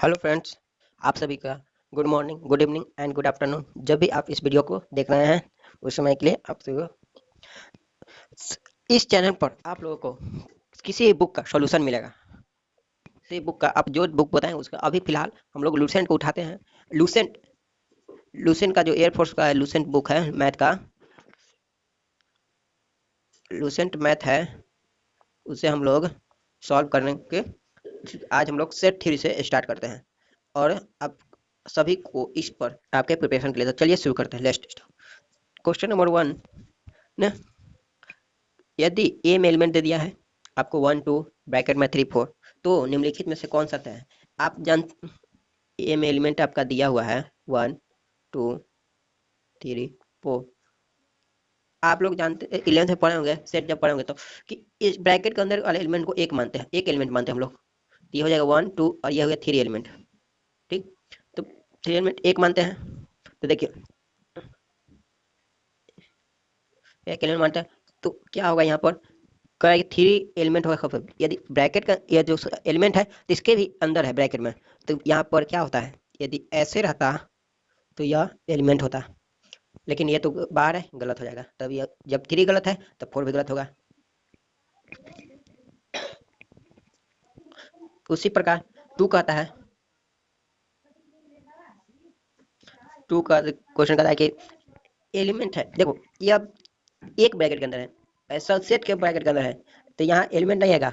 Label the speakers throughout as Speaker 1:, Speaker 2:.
Speaker 1: Hello friends, आप सभी का good morning, good evening and good afternoon. जब भी आप इस वीडियो को देख रहे हैं उस समय के लिए आप सभी को इस चैनल पर आप लोगों को किसी बुक का सॉल्यूशन मिलेगा। किसी बुक का आप जो बुक बताएं उसका अभी फिलहाल हम लोग लूसेंट को उठाते हैं। लूसेंट लूसेंट का जो एयरफोर्स का है, लूसेंट बुक है मैथ का, लूसेंट मैथ है, उसे हम लोग सॉल्व करने के आज हम लोग सेट थ्री से स्टार्ट करते हैं और आप सभी को इस पर आपके प्रिपरेशन के लिए। तो चलिए शुरू करते हैं। लेट्स क्वेश्चन नंबर 1 ना, यदि ए में एलिमेंट दे दिया है आपको 1 2 ब्रैकेट में 3 4, तो निम्नलिखित में से कौन सा है। आप जान ए में एलिमेंट आपका दिया हुआ है 1 2 3 4। आप लोग जानते 11th में पढ़े होंगे, सेट जब पढ़े होंगे तो कि इस ब्रैकेट के अंदर वाले एलिमेंट को एक मानते हैं, एक एलिमेंट मानते हैं हम लोग। तो ये हो जाएगा 1 2 और ये हो गया 3 एलिमेंट। ठीक, तो 3 एलिमेंट एक मानते हैं। तो देखिए एक एलिमेंट मानते हैं तो क्या होगा यहाँ पर, का 3 एलिमेंट होगा। यदि ब्रैकेट का यह जो एलिमेंट है तो इसके भी अंदर है ब्रैकेट में, तो यहाँ पर क्या होता है, यदि ऐसे रहता तो यह एलिमेंट होता, लेकिन ये तो बाहर है, गलत हो जाएगा। तब यह जब 3 गलत है तब 4 भी गलत होगा। उसी प्रकार 2 कहता है, 2 का क्वेश्चन कहता है कि एलिमेंट है, देखो ये अब एक ब्रैकेट के अंदर है, ऐसा सेट के ब्रैकेट के अंदर है, तो यहाँ एलिमेंट नहीं आएगा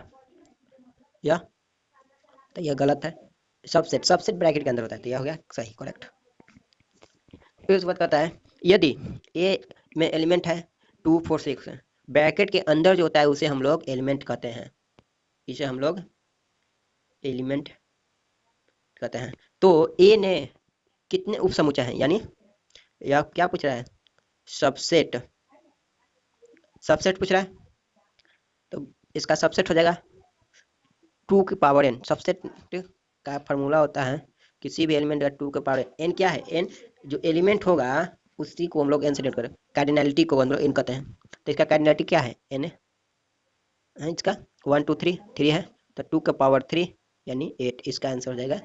Speaker 1: यह, तो यह गलत है। सबसेट सबसेट ब्रैकेट के अंदर होता है, तो यह हो गया सही, करेक्ट। फिर उसके बाद कहता है यदि ए में एलिमेंट है 2 4 6, ब्रैकेट के अंदर जो होता है उसे हम लोग एलिमेंट कहते हैं, इसे हम लोग एलिमेंट कहते हैं। तो ए ने कितने उप समुच्चय हैं, यानी यह क्या पूछ रहा है, सबसेट, सबसेट पूछ रहा है। तो इसका सबसेट हो जाएगा 2 की पावर n। सबसेट का फॉर्मूला होता है किसी भी एलिमेंट का 2 के पावर n। क्या है n, जो एलिमेंट होगा उसी को हम लोग n से डिनोट करें, कार्डिनैलिटी को हम लोग n कहते हैं। तो इसका कार्डिनैलिटी क्या है, n है इसका 1 2 3 3 है, तो 2 का पावर 3 यानी 8, इसका आंसर हो जाएगा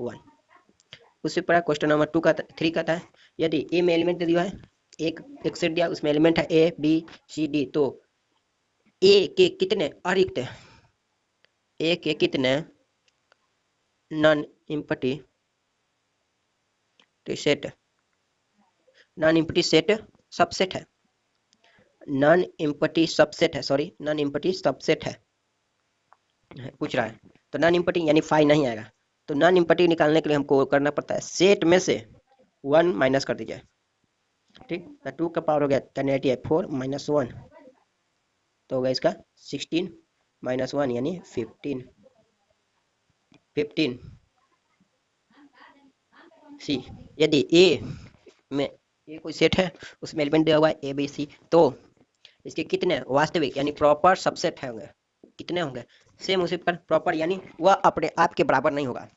Speaker 1: 1। उसी प्रकार क्वेश्चन नंबर 2 का 3 कहता है यदि ए में एलिमेंट दिया है, एक सेट दिया, उसमें एलिमेंट है ए बी सी डी, तो ए के कितने अरिक्त, ए के कितने non empty set, non empty set subset है, नॉन एम्प्टी सबसेट है, सॉरी नॉन एम्प्टी सबसेट है पूछ रहा है। तो नॉन एम्प्टी यानी 5 नहीं आएगा, तो नॉन एम्प्टी निकालने के लिए हमको करना पड़ता है सेट में से 1 माइनस कर दीजिए। ठीक, तो 2 का पावर हो गया 1080 है, 4 माइनस 1 तो होगा इसका 16 माइनस 1 यानी 15 15 सी। यदि ए में ये कोई सेट है, उसमें एलिमेंट दिया हुआ है ए बी सी, तो इसके कितने वास्तविक यानी प्रॉपर सबसेट है होंगे, कितने होंगे, सेम उसी पर प्रॉपर यानी वह अपने आप के बराबर नहीं होगा।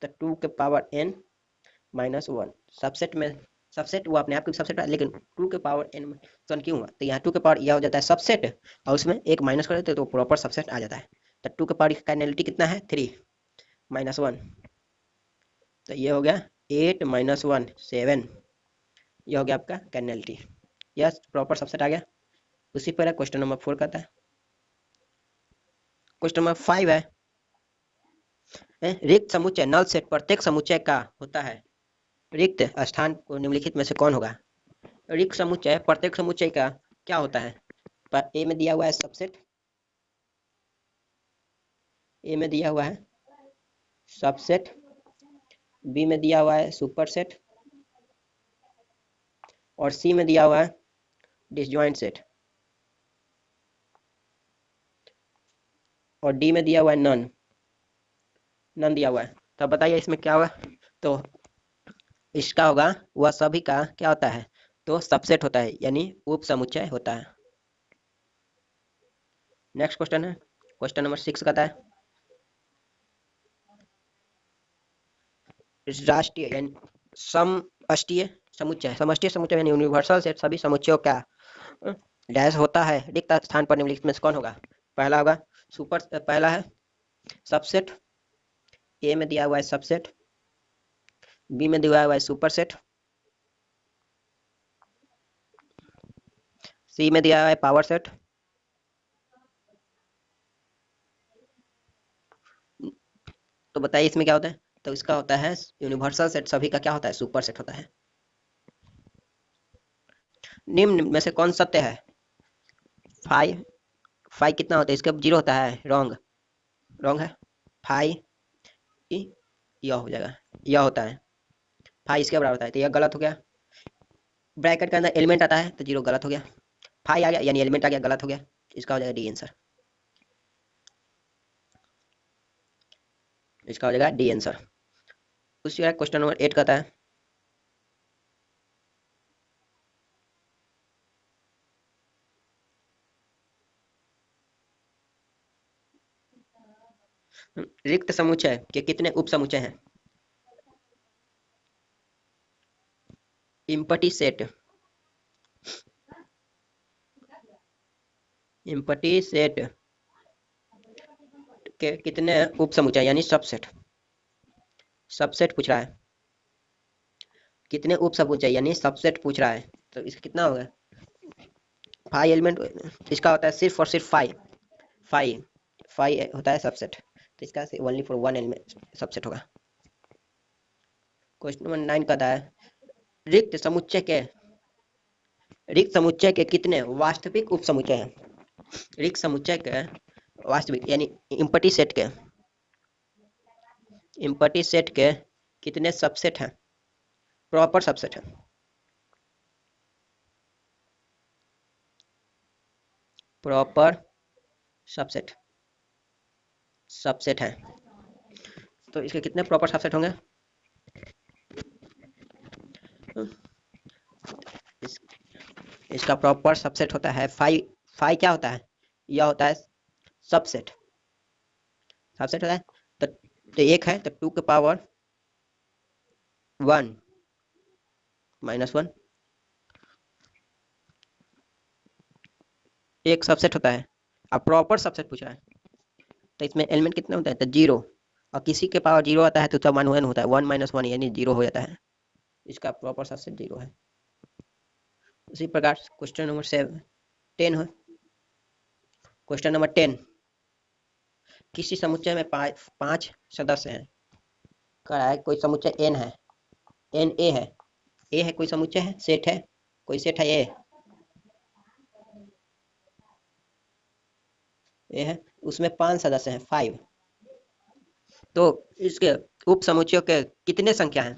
Speaker 1: तो 2 के पावर n माइनस 1 सबसेट में, सबसेट वो अपने आप के सबसेट है, लेकिन 2 के पावर n में 1 क्यों हुआ, तो यहाँ 2 के पावर यह हो जाता है सबसेट और उसमें एक माइनस कर देते तो प्रॉपर सबसेट आ जाता है। तो 2 के पावर का कार्डिनैलिटी कितना है 3 माइनस 1, तो ये हो गया 8 माइनस 1 7, ये हो गया आपका कार्डिनैलिटी, यह प्रॉपर सबसेट आ गया। उसी पर क्वेश्चन नंबर 4 कहता है, क्वेश्चन नंबर 5 है रिक्त समुच्चय नल सेट प्रत्येक समुच्चय का होता है, रिक्त स्थान को निम्नलिखित में से कौन होगा। रिक्त समुच्चय प्रत्येक समुच्चय का क्या होता है, पर ए में दिया हुआ है सबसेट, ए में दिया हुआ है सबसेट, बी में दिया हुआ है सुपरसेट और सी में दिया हुआ है डिसजॉइंट सेट और डी में दिया हुआ है नन, नन दिया हुआ है। तो बताइए इसमें क्या होगा, तो इसका होगा वह सभी का क्या होता है, तो सबसेट होता है यानी उप समुच्चय होता है। नेक्स्ट क्वेश्चन है क्वेश्चन नंबर 6 कहता है राष्ट्रीय यानी समष्टीय समुच्चय, समष्टीय समुच्चय यानी यूनिवर्सल सेट सभी समुच्चयों का डैश होता है, रिक्त स्थान पर। निम्नलिखित में से कौन होगा, पहला होगा सुपर, पहला है सबसेट, ए में दिया हुआ है सबसेट, बी में दिया हुआ है सुपरसेट, सी में दिया हुआ है पावर सेट, तो बताइए इसमें क्या होता है। तो इसका होता है यूनिवर्सल सेट, सभी का क्या होता है, सुपर सेट होता है। निम्न में से कौन सत्य है। फाइव, फाइव कितना होता है, इसका जीरो होता है, रॉन्ग, रॉन्ग है। फाइव यह हो जाएगा, यह होता है, फाइव इसके बराबर होता है, तो यह गलत हो गया। ब्रैकेट के अंदर एलिमेंट आता है तो जीरो गलत हो गया, फाइव आ गया यानी एलिमेंट आ गया, गलत हो गया। इसका हो जाएगा डी आंसर, इसका हो जाएगा डी आंसर। उसी तरह क्वेश्चन नंबर 8 कहता है रिक्त समुच्चय के कितने उप समुच्चय हैं। इम्पटी सेट, इम्पटी सेट के कितने उप समुच्चय यानी सबसेट, सबसेट पूछ रहा है, कितने उप समुच्चय यानी सबसेट पूछ रहा है। तो इसका कितना होगा, फाइव एलिमेंट, इसका होता है सिर्फ और सिर्फ फाइव, फाइव फाइव होता है सबसेट, तो इसका only for one element subset होगा। क्वेश्चन नंबर 9 कहता है रिक्त समुच्चय के, रिक्त समुच्चय के कितने वास्तविक उप समुच्चय हैं। रिक्त समुच्चय के वास्तविक यानी इम्पटी सेट के, इम्पटी सेट के कितने सबसेट हैं, प्रॉपर सबसेट है। प्रॉपर सबसेट, सबसेट है, तो इसके कितने प्रॉपर सबसेट होंगे। इसका प्रॉपर सबसेट होता है फाइव, फाइव क्या होता है, यह होता है सबसेट, सबसेट होता है। तो एक है तो टू के पावर वन माइनस वन, एक सबसेट होता है। अब प्रॉपर सबसेट पूछ रहा है, तो इसमें एलिमेंट कितने होता है, तो जीरो, और किसी के पावर जीरो आता है तो वन वन होता है, वन माइनस वन यानी जीरो हो जाता है, इसका प्रॉपर सबसेट जीरो है। उसी प्रकार क्वेश्चन नंबर 10 है, क्वेश्चन नंबर 10, किसी समुच्चय में पांच सदस्य हैं, कह रहा है कोई समुच्चय एन है, एन ए है कोई समुच्चय है, सेट है, कोई सेट है ए है, उसमें 5 सदस्य हैं, 5, तो इसके उप समुच्चयों के कितने संख्या हैं,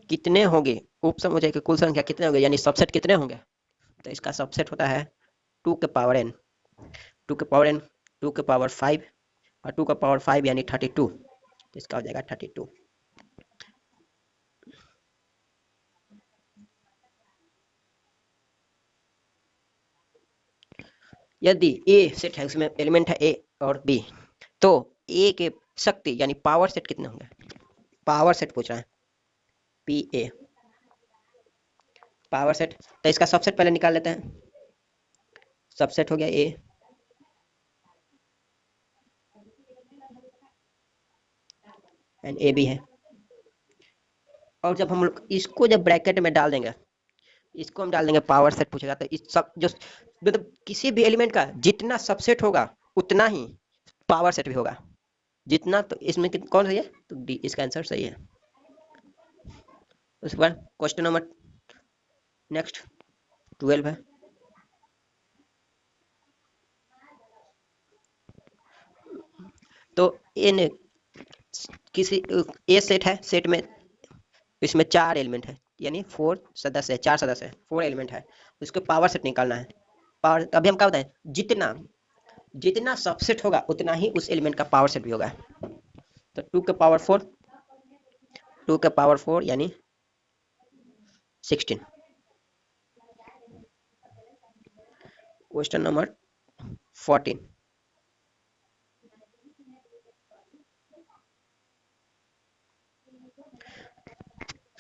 Speaker 1: कितने होंगे उप समुच्चय की कुल संख्या कितने होंगे यानी सबसेट कितने होंगे। तो इसका सबसेट होता है 2 के पावर n, 2 के पावर n, 2 के पावर 5 और 2 का पावर 5 यानी 32, तो इसका हो जाएगा 32। यदि ए सेट है, उसमें एलिमेंट है ए और बी, तो ए के शक्ति यानी पावर सेट कितने होंगे, पावर सेट पूछ रहा है, पी ए पावर सेट। तो इसका सबसेट पहले निकाल लेते हैं, सबसेट हो गया ए, एंड ए भी है, और जब हम लोग इसको जब ब्रैकेट में डाल देंगे, इसको हम डाल देंगे पावर सेट पूछेगा, तो इस सब जो मतलब किसी भी एलिमेंट का जितना सबसेट होगा उतना ही पावर सेट भी होगा, जितना, तो इसमें कौन सही है, तो डी इसका आंसर सही है। उसके बाद क्वेश्चन नंबर नेक्स्ट 12 है, तो इन किसी ए सेट है, सेट में इसमें 4 एलिमेंट है यानी 4 सदस्य है, 4 सदस्य है, 4 एलिमेंट है, उसको पावर सेट निकालना है। पावर अभी हम क्या बताएं, जितना जितना सबसेट होगा उतना ही उस एलिमेंट का पावर सेट भी होगा, तो 2 के पावर 4, 2 के पावर 4 यानी 16। क्वेश्चन नंबर 14,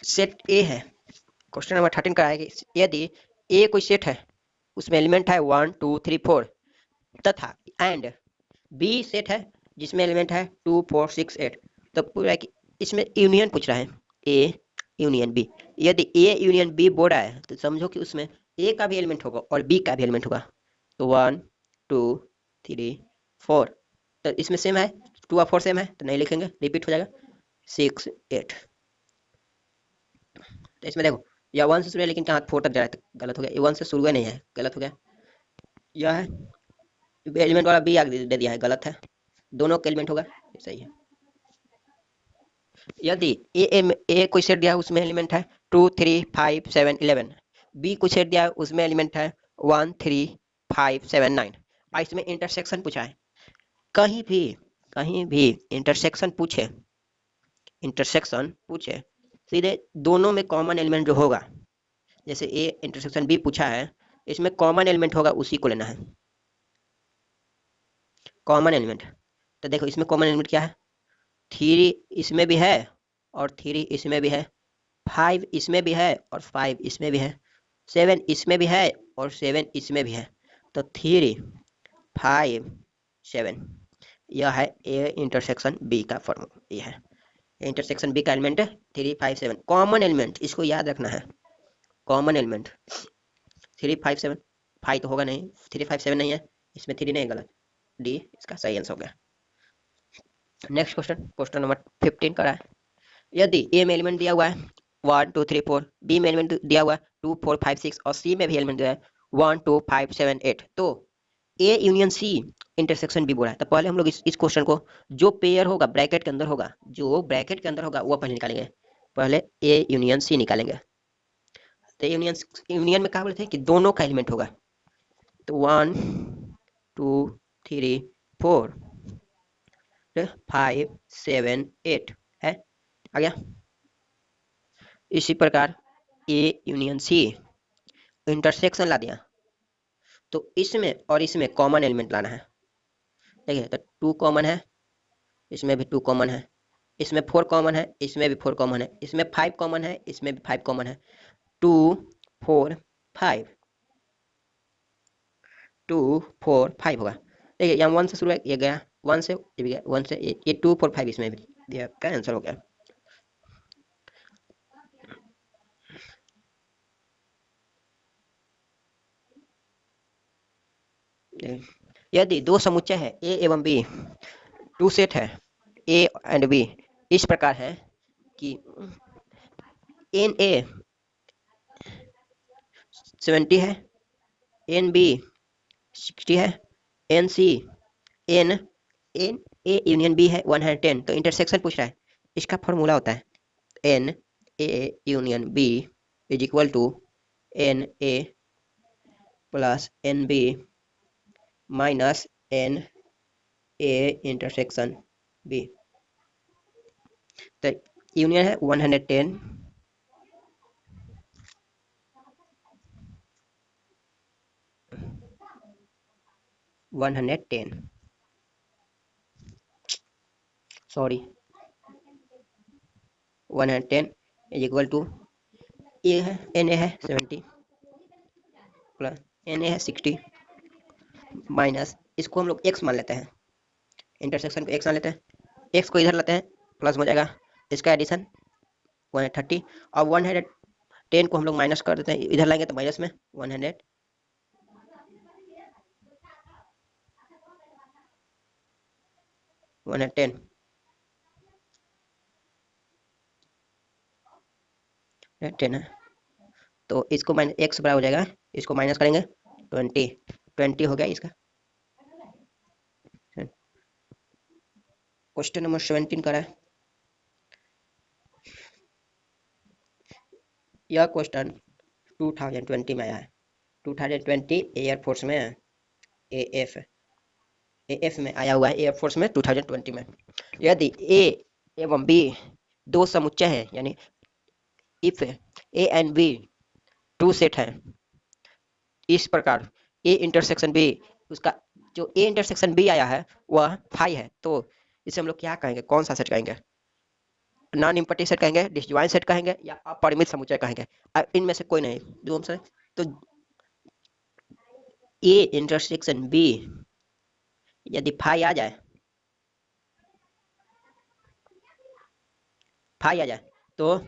Speaker 1: सेट ए है, क्वेश्चन नंबर 13 का है कि यदि ए कोई सेट है, उसमें एलिमेंट है 1 2 3 4 तथा एंड बी सेट है जिसमें एलिमेंट है 2 4 6 8, तो पूरा इसमें यूनियन पूछ रहा है, ए यूनियन बी। यदि ए यूनियन बी बोल रहा है तो समझो कि उसमें ए का भी एलिमेंट होगा और बी का भी एलिमेंट होगा। तो 1 2 3 4, तो इसमें सेम है, 2 और 4 सेम है तो नहीं लिखेंगे, रिपीट हो जाएगा 6 8। तो इसमें देखो यह 1 से शुरू है लेकिन कहाँ 4 तक जा रहा है, तो गलत हो गया, ये 1 से शुरू नहीं है, गलत हो गया। यह है एलिमेंट वाला बी आगे दे दिया है, गलत है, दोनों का एलिमेंट होगा, सही है। यदि ए कोई सेट दिया है उसमें एलिमेंट है 2 3 5 7 11, बी कोई सेट दिया है उसमें एलिमेंट है 1 3 5 7 9, और इसमें इंटरसेक्शन पूछा है। कहीं भी इंटरसेक्शन पूछे सीधे दोनों में कॉमन एलिमेंट जो होगा, जैसे ए इंटरसेक्शन बी पूछा है, इसमें कॉमन एलिमेंट होगा उसी को लेना है, कॉमन एलिमेंट। तो देखो इसमें कॉमन एलिमेंट क्या है, 3 इसमें भी है और 3 इसमें भी है, 5 इसमें भी है और 5 इसमें भी है, 7 इसमें भी है और 7 इसमें भी है। तो 3 5 7, यह है ए इंटरसेक्शन बी का फॉर्मूला, ये है इंटरसेक्शन बी का एलिमेंट 3 5 7, कॉमन एलिमेंट इसको याद रखना है, कॉमन एलिमेंट 3 5 7, 5 तो होगा नहीं, 3 5 7 नहीं है, इसमें 3 नहीं, गलत, डी इसका सही आंसर हो गया। नेक्स्ट क्वेश्चन नंबर 15 का है, यदि ए में एलिमेंट दिया हुआ है 1 2 3 4, बी में एलिमेंट दिया हुआ है 2 4 5 6 और सी में भी एलिमेंट दिया है 1 2 5 7 8, तो A union C intersection B बोला है। तो पहले हम लोग इस क्वेश्चन को जो पेयर होगा ब्रैकेट के अंदर होगा, जो ब्रैकेट के अंदर होगा वो पहले निकालेंगे, पहले ए यूनियन सी निकालेंगे। तो यूनियन में क्या बोले थे कि दोनों का एलिमेंट होगा, तो 1 2 3 4 5 7 8 है, आ गया। इसी प्रकार ए यूनियन सी इंटरसेक्शन ला दिया, तो इसमें और इसमें कॉमन एलिमेंट लाना है। देखिए तो 2 कॉमन है, इसमें भी 2 कॉमन है, इसमें 4 कॉमन है, इसमें भी 4 कॉमन है, इसमें 5 कॉमन है, इसमें भी 5 कॉमन है, 2 4 5 2 4 5 होगा। देखिए यहाँ 1 से शुरू है, ये गया 1 से, ये भी गया 1 से, ये 2 4 5 इसमें भी दिया, क्या आंसर हो गया। यदि दो समुच्चय है ए एवं बी, टू सेट है ए एंड बी, इस प्रकार है कि एन ए 70 है, एन बी 60 है, n C n n A union B है 110, तो इंटरसेक्शन पूछ रहा है, इसका फॉर्मूला होता है n A union B is equal to n A plus n B minus n A intersection B. तो यूनियन है 110 110, sorry 110 is equal to A है एन ए है 70 प्लस एन ए है 60 माइनस, इसको हम लोग एक्स मान लेते हैं, इंटरसेक्शन को एक्स मान लेते हैं, एक्स को इधर लेते हैं प्लस हो जाएगा, इसका एडिशन 130 और 110 को हम लोग माइनस कर देते हैं, इधर लाएंगे तो माइनस में 100 110 10 है, तो इसको माइनस एक्स बराबर हो जाएगा, इसको माइनस करेंगे 20 हो गया इसका। क्वेश्चन नंबर 17 का है, यह क्वेश्चन 2020 में आया है, 2020 एयरफोर्स में एएफ में आया हुआ है, एयरफोर्स में 2020 में। यदि ए एवं बी दो समुच्चय हैं, यानी if A and B two set है, इस प्रकार ए इंटरसेक्शन बी, उसका जो ए इंटरसेक्शन बी आया है वह 5 है, तो इसे हम लोग क्या कहेंगे, कौन सा सेट कहेंगे, नॉन इम्पैक्टिव सेट कहेंगे, डिसजॉइंट सेट कहेंगे या अपरिमित समुच्चय कहेंगे, इनमें से कोई नहीं, जो हमसे तो ए इंटरसेक्शन बी यदि फाई आ जाए, फाई आ जाए तो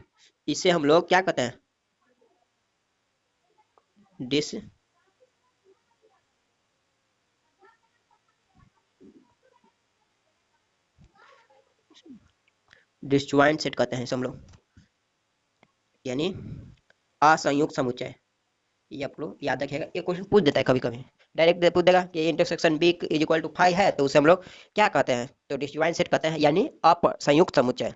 Speaker 1: इसे हम लोग क्या कहते हैं, डिस डिसजॉइंट सेट कहते हैं इसे हम लोग, यानी असंयुक्त समुच्चय। ये आप लोग याद रखिएगा, ये क्वेश्चन पूछ देता है कभी कभी, डायरेक्ट पूछ देगा कि intersection B is equal to five है, तो उसे हम लोग क्या कहते हैं, तो डिसजॉइंट सेट कहते हैं, यानी असंयुक्त समुच्चय।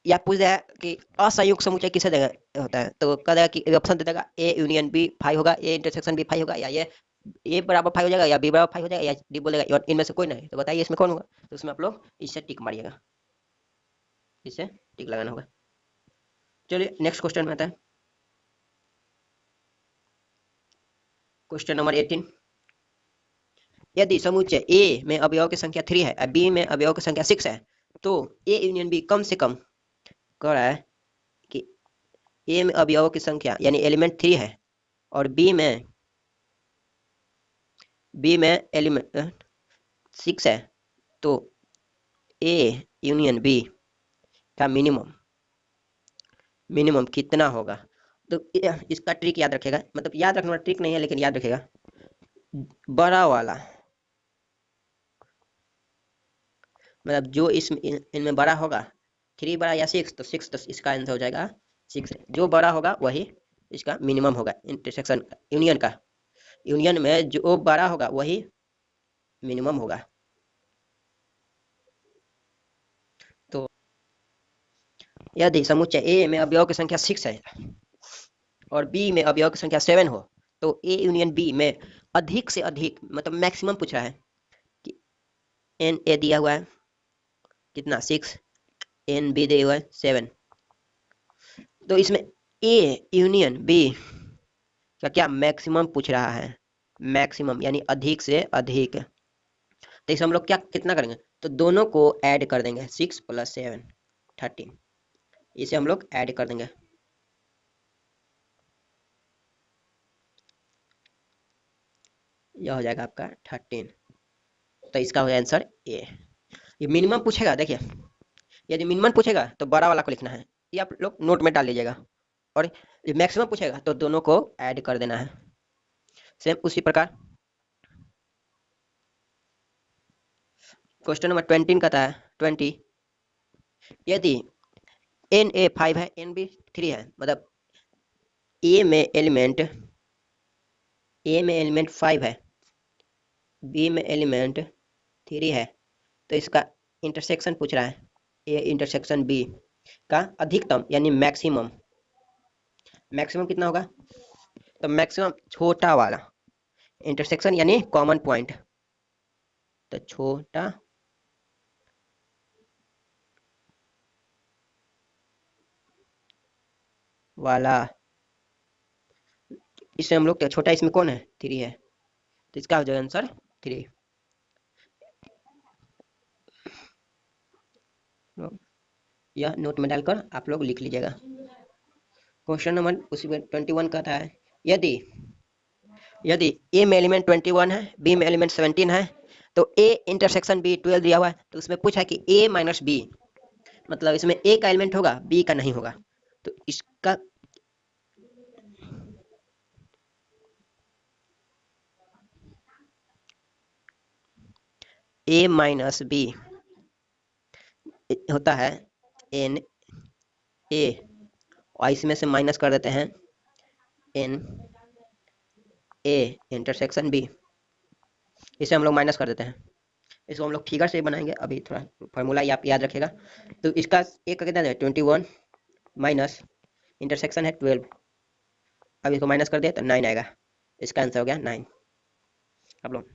Speaker 1: या पूछ देगा कि असंयुक्त समुच्चय किसे देगा होता है, तो कह देगा कि ऑप्शन दे देगा ए यूनियन बी फाइव होगा, ए इंटरसेक्शन बी फाइव होगा, या ये ए बराबर फाइव हो जाएगा, या बी बराबर फाइव हो जाएगा, या डी बोलेगा और इनमें से कोई नहीं, तो बताइए इसमें कौन होगा, तो उसमें आप लोग इससे टिक मारिएगा, इससे टिक लगाना होगा। चलिए नेक्स्ट क्वेश्चन में आता है, क्वेश्चन नंबर 18। यदि समुच्चय ए में अवयव की संख्या 3 है और बी में अवयव की संख्या 6 है, तो ए यूनियन बी कम से कम, कह रहा है कि ए में अवयवों की संख्या यानी एलिमेंट 3 है और बी में एलिमेंट 6 है, तो ए यूनियन बी का मिनिमम कितना होगा। तो इसका ट्रिक याद रखेगा, मतलब याद रखना ट्रिक नहीं है लेकिन याद रखेगा, बड़ा वाला मतलब जो इनमें बड़ा होगा, 3 बड़ा या 6, तो 6, तो इसका आंसर हो जाएगा 6। जो बड़ा होगा वही इसका मिनिमम होगा, इंटरसेक्शन यूनियन का, यूनियन में जो बड़ा होगा वही मिनिमम होगा। तो यदि समुच्चय ए में अवयव की संख्या 6 है और बी में अवयव की संख्या 7 हो, तो ए यूनियन बी में अधिक से अधिक, मतलब मैक्सिमम पूछ रहा है कि एन ए दिया हुआ है कितना 6, एन बी दिया हुआ है 7, तो इसमें ए यूनियन बी का क्या मैक्सिमम पूछ रहा है, मैक्सिमम यानी अधिक से अधिक। तो इसे हम लोग क्या कितना करेंगे, तो दोनों को ऐड कर देंगे, 6 + 7 13, इसे हम लोग ऐड कर देंगे, यह हो जाएगा आपका 13। तो इसका हो आंसर ए। ये मिनिमम पूछेगा, देखिए यदि मिनिमम पूछेगा तो बड़ा वाला को लिखना है, ये आप लोग नोट में डाल लीजिएगा, और ये मैक्सिमम पूछेगा तो दोनों को ऐड कर देना है। सेम उसी प्रकार क्वेश्चन नंबर 20 कहता है 20, यदि एन ए 5 है, एन बी 3 है, मतलब ए में एलिमेंट 5 है, बी में एलिमेंट 3 है, तो इसका इंटरसेक्शन पूछ रहा है, ए इंटरसेक्शन बी का अधिकतम यानी मैक्सिमम, मैक्सिमम कितना होगा, तो मैक्सिमम छोटा वाला इंटरसेक्शन यानी कॉमन पॉइंट, तो छोटा वाला, इससे हम लोग क्या, छोटा इसमें कौन है 3 है, तो इसका हो जाएगा आंसर 3। यह नोट में डालकर आप लोग लिख लीजिएगा। क्वेश्चन नंबर उसी में 21 का था, यदि यदि ए में एलिमेंट 21 है, बी में एलिमेंट 17 है, तो ए इंटरसेक्शन बी 12 दिया हुआ है, तो उसमें पूछा है कि ए माइनस बी, मतलब इसमें ए का एलिमेंट होगा बी का नहीं होगा, तो इसका ए माइनस बी होता है एन ए, और इसमें से माइनस कर देते हैं एन ए इंटरसेक्शन बी, इसे हम लोग माइनस कर देते हैं, इसको हम लोग फिगर से बनाएंगे, अभी थोड़ा फार्मूला ये आप याद रखेगा। तो इसका एक का कितना है 21 माइनस इंटरसेक्शन है 12, अब इसको माइनस कर दिया तो 9 आएगा, इसका आंसर हो गया 9। आप लोग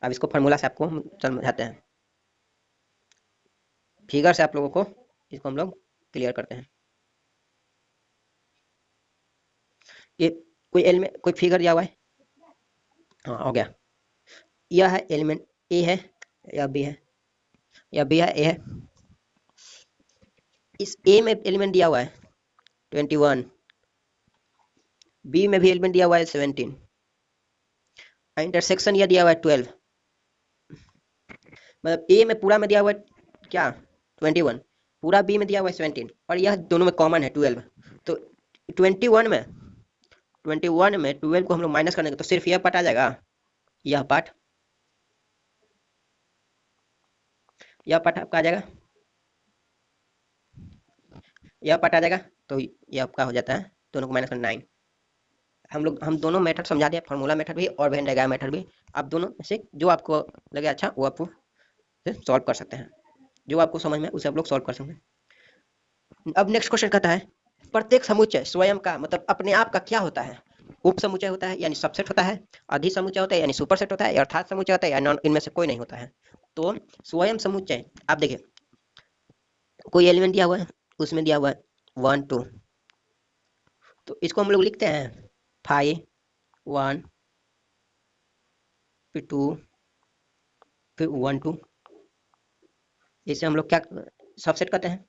Speaker 1: अब इसको फार्मूला से आपको हम समझाते हैं, फिगर से आप लोगों को इसको हम लोग क्लियर करते हैं। ये कोई एलिमेंट कोई फिगर दिया हुआ है, हाँ हो गया, यह है एलिमेंट ए है या बी है, या बी है ए है, इस ए में एलिमेंट दिया हुआ है 21, बी में भी एलिमेंट दिया हुआ है 17, इंटरसेक्शन यह दिया हुआ है 12, मतलब ए में पूरा में दिया हुआ है क्या 21, पूरा बी में दिया हुआ है 17, और यह दोनों में कॉमन है 12। तो 21 में 12 को हम लोग माइनस करने तो सिर्फ यह पार्ट आ जाएगा, यह पार्ट, यह पार्ट आपका आ जाएगा, यह पार्ट आ जाएगा। तो यह आपका हो जाता है दोनों को माइनस करना 9। हम दोनों मेथड समझा दिया, फार्मूला मेथड भी और वेन डायग्राम मेथड भी। आप दोनों में से जो आपको लगे अच्छा वो आप सॉल्व कर सकते हैं, जो आपको समझ में उसे आप लोग सॉल्व कर सकते हैं। अब नेक्स्ट क्वेश्चन कहता है प्रत्येक समुच्चय स्वयं का मतलब अपने आप का क्या होता है? उप समुच्चय होता है यानी सबसेट होता है, अधि समुच्चय होता है यानी सुपरसेट होता है, अर्थात समुच्चय होता है या नॉन, इनमें से कोई नहीं होता है। तो स्वयं समुच्चय आप देखिए, कोई एलिमेंट दिया हुआ है, उसमें दिया हुआ है 1 2, तो इसको हम लोग लिखते हैं 5 1 फिर 2 फिर 1 2, इसे हम लोग क्या सबसेट कहते हैं।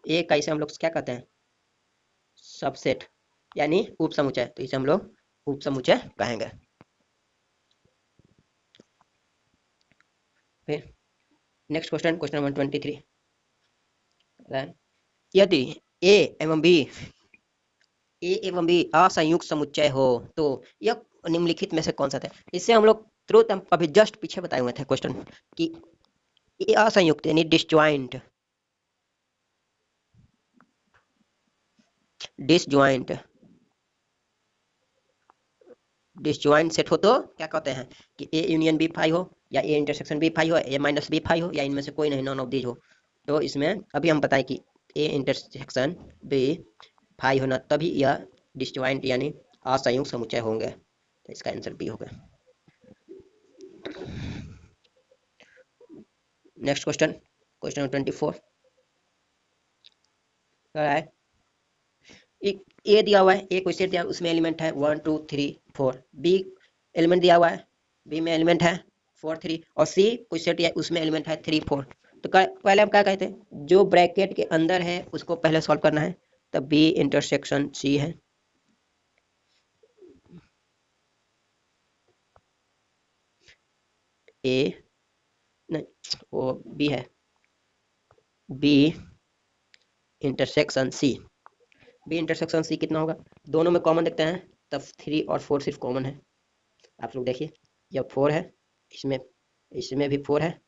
Speaker 1: ए का इसे हम लोग क्या कहते हैं? सबसेट यानी उप समुच्चय, तो इसे हम लोग उप समुच्चय कहेंगे। फिर नेक्स्ट क्वेश्चन, क्वेश्चन नंबर 23, यदि ए एवं बी असंयुक्त समुच्चय हो तो यह निम्नलिखित में से कौन सा था? इससे हम लोग तुरंत हम अभी जस्ट पीछे बताए हुए थे क्वेश्चन कि ए असंयुक्त यानी डिसजॉइंट, डिसजॉइंट डिसजॉइंट सेट हो तो क्या कहते हैं कि ए यूनियन बी फाई हो, या ए इंटरसेक्शन बी फाई हो, ए माइनस बी फाई हो, या इनमें से कोई नहीं, नॉन ऑफ दीज हो। तो इसमें अभी हम बताएं कि ए इंटरसेक्शन बी फाई होना तभी यह डिसजॉइंट यानी असंयुक्त समुच्चय होंगे। तो इसका आंसर बी होगा। नेक्स्ट क्वेश्चन, क्वेश्चन नंबर 24 है, एक ए दिया हुआ है, ए कोई सेट दिया, उसमें एलिमेंट है 1 2 3 4, बी एलिमेंट दिया हुआ है, बी में एलिमेंट है 4 3, और सी कोई सेट दिया उसमें एलिमेंट है 3 4। तो पहले हम क्या कहते हैं, जो ब्रैकेट के अंदर है उसको पहले सॉल्व करना है, तब बी इंटरसेक्शन सी है, ए नहीं वो बी है, B intersection C, B intersection C कितना होगा, दोनों में कॉमन देखते हैं, तब 3 और 4 सिर्फ कॉमन है। आप लोग देखिए, यह 4 है, इसमें इसमें भी 4 है,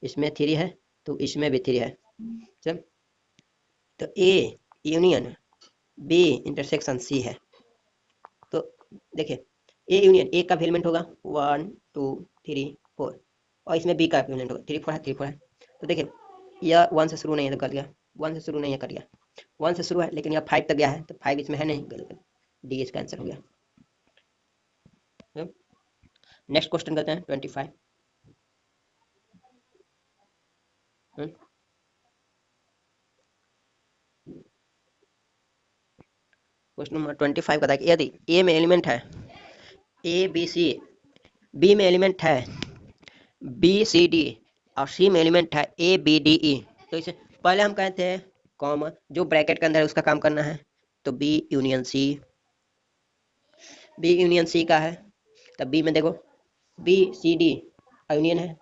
Speaker 1: इसमें 3 है, तो इसमें भी 3 है। चल, तो A union B intersection C है। तो देखिए ए यूनियन ए का एलिमेंट होगा 1 2 3 4, और इसमें बी का एलिमेंट होगा 3 4 है, 3 4 है। तो देखिए यह 1 से शुरू नहीं है तो कर गया, 1 से शुरू नहीं है कर गया, 1 से शुरू है लेकिन यह 5 तक गया है, तो 5 इसमें है नहीं, डी इसका आंसर हो गया। नेक्स्ट क्वेश्चन करते हैं 25। क्वेश्चन नंबर 25 का था कि यदि ए में एलिमेंट है ए बी सी, बी में एलिमेंट है बी सी डी, और सी में एलिमेंट है ए बी डी ई, तो इसे पहले हम कहते हैं कॉमन, जो ब्रैकेट के अंदर है उसका काम करना है, तो B union C, B union C का है, तब बी में देखो बी सी डी यूनियन है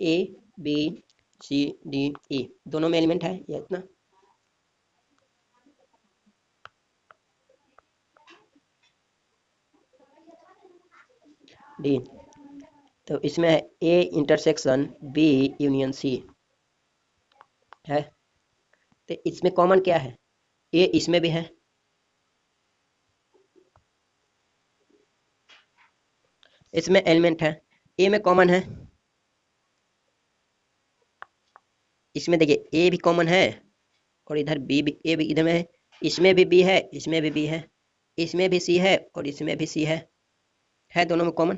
Speaker 1: A B C D E, दोनों में एलिमेंट है ये इतना, डी, तो इसमें है A intersection B union C है, तो इसमें कॉमन क्या है, ए इसमें भी है, इसमें एलिमेंट है, ए में कॉमन है, इसमें देखिए ए भी कॉमन है, और इधर बी भी, ए भी इधर में है, इसमें भी बी है, इसमें भी बी है, इसमें भी सी है और इसमें भी सी है दोनों में कॉमन।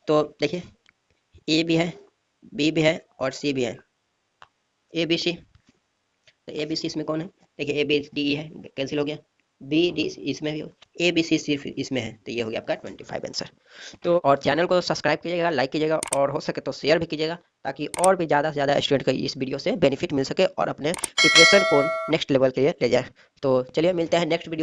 Speaker 1: तो देखिए ए भी है, बी भी है और सी भी है, ए बी सी, तो ए बी सी इसमें कौन है, देखिए ए बी डी है, कैंसिल हो गया, बी डी इसमें भी, ए बी सी सिर्फ इसमें है, तो ये हो गया आपका 25 आंसर। तो और चैनल को सब्सक्राइब कीजिएगा, लाइक कीजिएगा, और हो सके तो शेयर भी कीजिएगा, ताकि और भी ज़्यादा से ज़्यादा स्टूडेंट को इस वीडियो से बेनिफिट मिल सके और अपने प्रिपरेशन को नेक्स्ट लेवल के लिए ले जाए। तो चलिए मिलते हैं नेक्स्ट वीडियो।